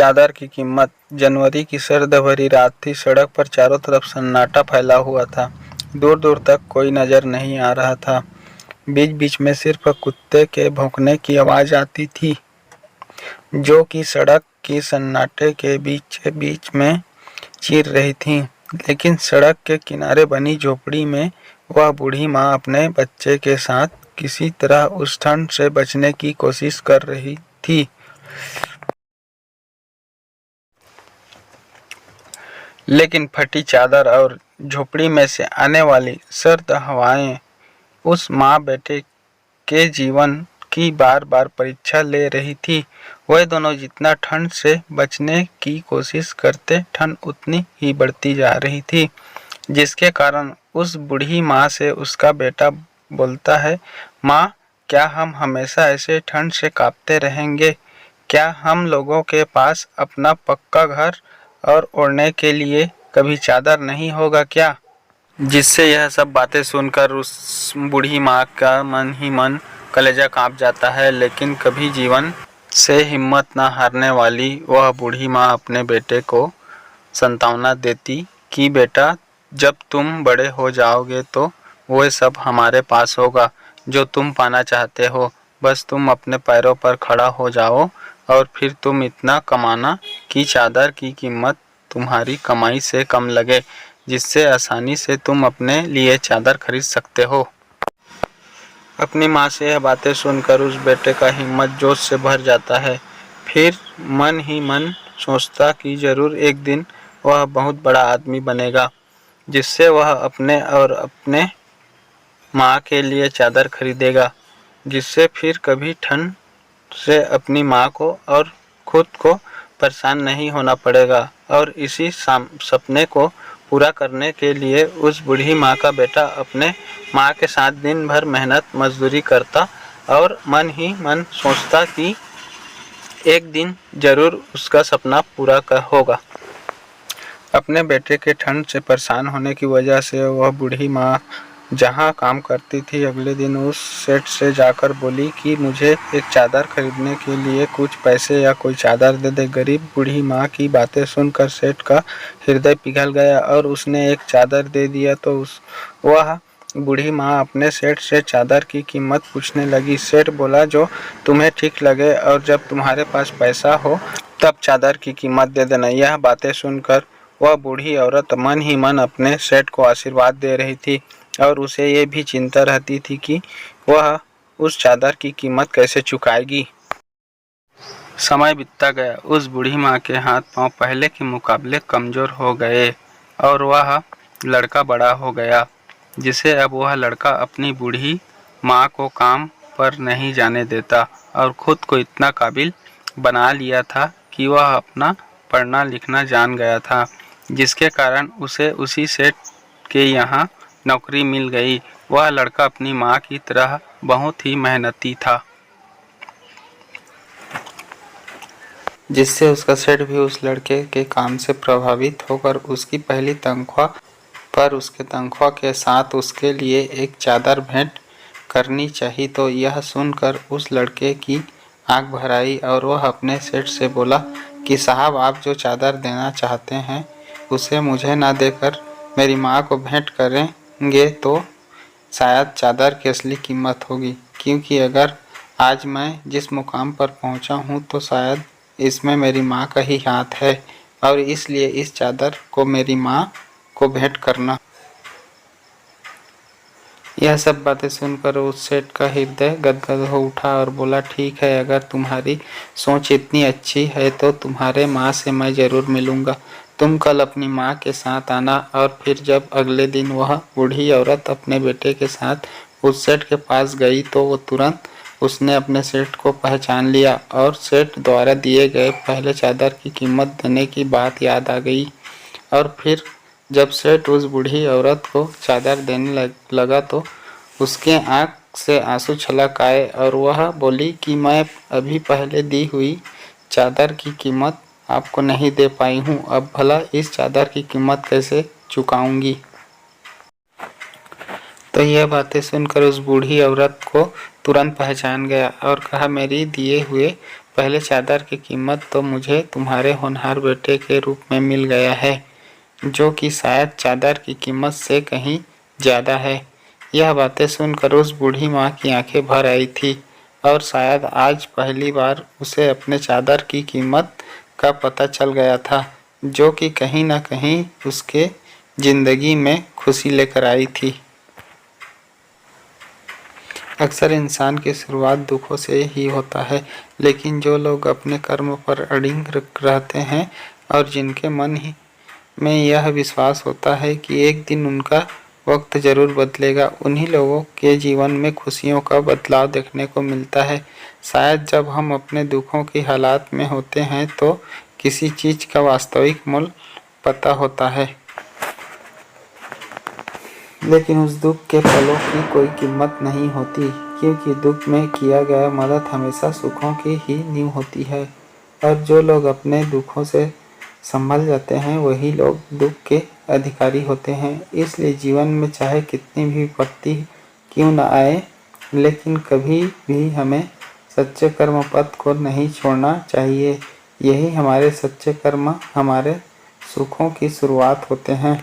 चादर की कीमत। जनवरी की सर्द भरी रात थी। सड़क पर चारों तरफ सन्नाटा फैला हुआ था। दूर दूर तक कोई नजर नहीं आ रहा था। बीच बीच में सिर्फ कुत्ते के भौंकने की आवाज आती थी, जो कि सड़क की सन्नाटे के बीच बीच में चीर रही थी। लेकिन सड़क के किनारे बनी झोपड़ी में वह बूढ़ी माँ अपने बच्चे के साथ किसी तरह उस ठंड से बचने की कोशिश कर रही थी। लेकिन फटी चादर और झोपड़ी में से आने वाली सर्द हवाएं उस माँ बेटे के जीवन की बार बार परीक्षा ले रही थी। वह दोनों जितना ठंड से बचने की कोशिश करते, ठंड उतनी ही बढ़ती जा रही थी, जिसके कारण उस बूढ़ी माँ से उसका बेटा बोलता है, माँ, क्या हम हमेशा ऐसे ठंड से कांपते रहेंगे? क्या हम लोगों के पास अपना पक्का घर और ओढ़ने के लिए कभी चादर नहीं होगा क्या? जिससे यह सब बातें सुनकर उस बूढ़ी माँ का मन ही मन कलेजा कांप जाता है। लेकिन कभी जीवन से हिम्मत न हारने वाली वह बूढ़ी माँ अपने बेटे को सांत्वना देती कि बेटा, जब तुम बड़े हो जाओगे तो वह सब हमारे पास होगा जो तुम पाना चाहते हो। बस तुम अपने पैरों पर खड़ा हो जाओ और फिर तुम इतना कमाना कि चादर की कीमत तुम्हारी कमाई से कम लगे, जिससे आसानी से तुम अपने लिए चादर खरीद सकते हो। अपनी माँ से यह बातें सुनकर उस बेटे का हिम्मत जोश से भर जाता है। फिर मन ही मन सोचता कि जरूर एक दिन वह बहुत बड़ा आदमी बनेगा, जिससे वह अपने और अपने माँ के लिए चादर खरीदेगा, जिससे फिर कभी ठंड से अपनी माँ को और खुद को परेशान नहीं होना पड़ेगा। और इसी सपने को पूरा करने के लिए उस बूढ़ी माँ का बेटा अपने माँ के साथ दिन भर मेहनत मजदूरी करता और मन ही मन सोचता कि एक दिन जरूर उसका सपना पूरा होगा। अपने बेटे के ठंड से परेशान होने की वजह से वह बूढ़ी माँ जहाँ काम करती थी, अगले दिन उस सेठ से जाकर बोली कि मुझे एक चादर खरीदने के लिए कुछ पैसे या कोई चादर दे दे। गरीब बूढ़ी माँ की बातें सुनकर सेठ का हृदय पिघल गया और उसने एक चादर दे दिया तो वह बूढ़ी माँ अपने सेठ से चादर की कीमत पूछने लगी। सेठ बोला, जो तुम्हें ठीक लगे और जब तुम्हारे पास पैसा हो तब चादर की कीमत दे देना। यह बातें सुनकर वह बूढ़ी औरत मन ही मन अपने सेठ को आशीर्वाद दे रही थी और उसे ये भी चिंता रहती थी कि वह उस चादर की कीमत कैसे चुकाएगी। समय बीतता गया। उस बूढ़ी माँ के हाथ पांव पहले के मुकाबले कमजोर हो गए और वह लड़का बड़ा हो गया, जिसे अब वह लड़का अपनी बूढ़ी माँ को काम पर नहीं जाने देता और खुद को इतना काबिल बना लिया था कि वह अपना पढ़ना लिखना जान गया था, जिसके कारण उसे उसी सेठ के यहाँ नौकरी मिल गई। वह लड़का अपनी माँ की तरह बहुत ही मेहनती था, जिससे उसका सेठ भी उस लड़के के काम से प्रभावित होकर उसकी पहली तनख्वाह पर उसके तनख्वाह के साथ उसके लिए एक चादर भेंट करनी चाहिए। तो यह सुनकर उस लड़के की आंख भर आई और वह अपने सेठ से बोला कि साहब, आप जो चादर देना चाहते हैं उसे मुझे ना देकर मेरी माँ को भेंट करेंगे तो शायद चादर की असली कीमत होगी, क्योंकि अगर आज मैं जिस मुकाम पर पहुँचा हूँ तो शायद इसमें मेरी माँ का ही हाथ है और इसलिए इस चादर को मेरी माँ को भेंट करना। यह सब बातें सुनकर उस सेठ का हृदय गदगद हो उठा और बोला, ठीक है, अगर तुम्हारी सोच इतनी अच्छी है तो तुम्हारे माँ से मैं जरूर मिलूंगा। तुम कल अपनी माँ के साथ आना। और फिर जब अगले दिन वह बूढ़ी औरत अपने बेटे के साथ उस सेठ के पास गई तो वो तुरंत उसने अपने सेठ को पहचान लिया और सेठ द्वारा दिए गए पहले चादर की कीमत देने की बात याद आ गई। और फिर जब सेठ उस बूढ़ी औरत को चादर देने लगा तो उसके आंख से आंसू छलक आए और वह बोली कि मैं अभी पहले दी हुई चादर की कीमत आपको नहीं दे पाई हूँ, अब भला इस चादर की कीमत कैसे चुकाऊंगी। तो यह बातें सुनकर उस बूढ़ी औरत को तुरंत पहचान गया और कहा, मेरी दिए हुए पहले चादर की कीमत तो मुझे तुम्हारे होनहार बेटे के रूप में मिल गया है, जो कि शायद चादर की कीमत से कहीं ज़्यादा है। यह बातें सुनकर उस बूढ़ी माँ की आंखें भर आई थी और शायद आज पहली बार उसे अपने चादर की कीमत का पता चल गया था, जो कि कहीं न कहीं उसके ज़िंदगी में खुशी लेकर आई थी। अक्सर इंसान की शुरुआत दुखों से ही होता है, लेकिन जो लोग अपने कर्म पर अडिग रहते हैं और जिनके मन ही में यह विश्वास होता है कि एक दिन उनका वक्त जरूर बदलेगा, उन्हीं लोगों के जीवन में खुशियों का बदलाव देखने को मिलता है। शायद जब हम अपने दुखों की हालात में होते हैं तो किसी चीज़ का वास्तविक मूल्य पता होता है, लेकिन उस दुख के फलों की कोई कीमत नहीं होती, क्योंकि दुख में किया गया मदद हमेशा सुखों की ही नींव होती है। और जो लोग अपने दुखों से संभल जाते हैं वही लोग दुख के अधिकारी होते हैं। इसलिए जीवन में चाहे कितनी भी विपत्ति क्यों न आए, लेकिन कभी भी हमें सच्चे कर्म पथ को नहीं छोड़ना चाहिए। यही हमारे सच्चे कर्म हमारे सुखों की शुरुआत होते हैं।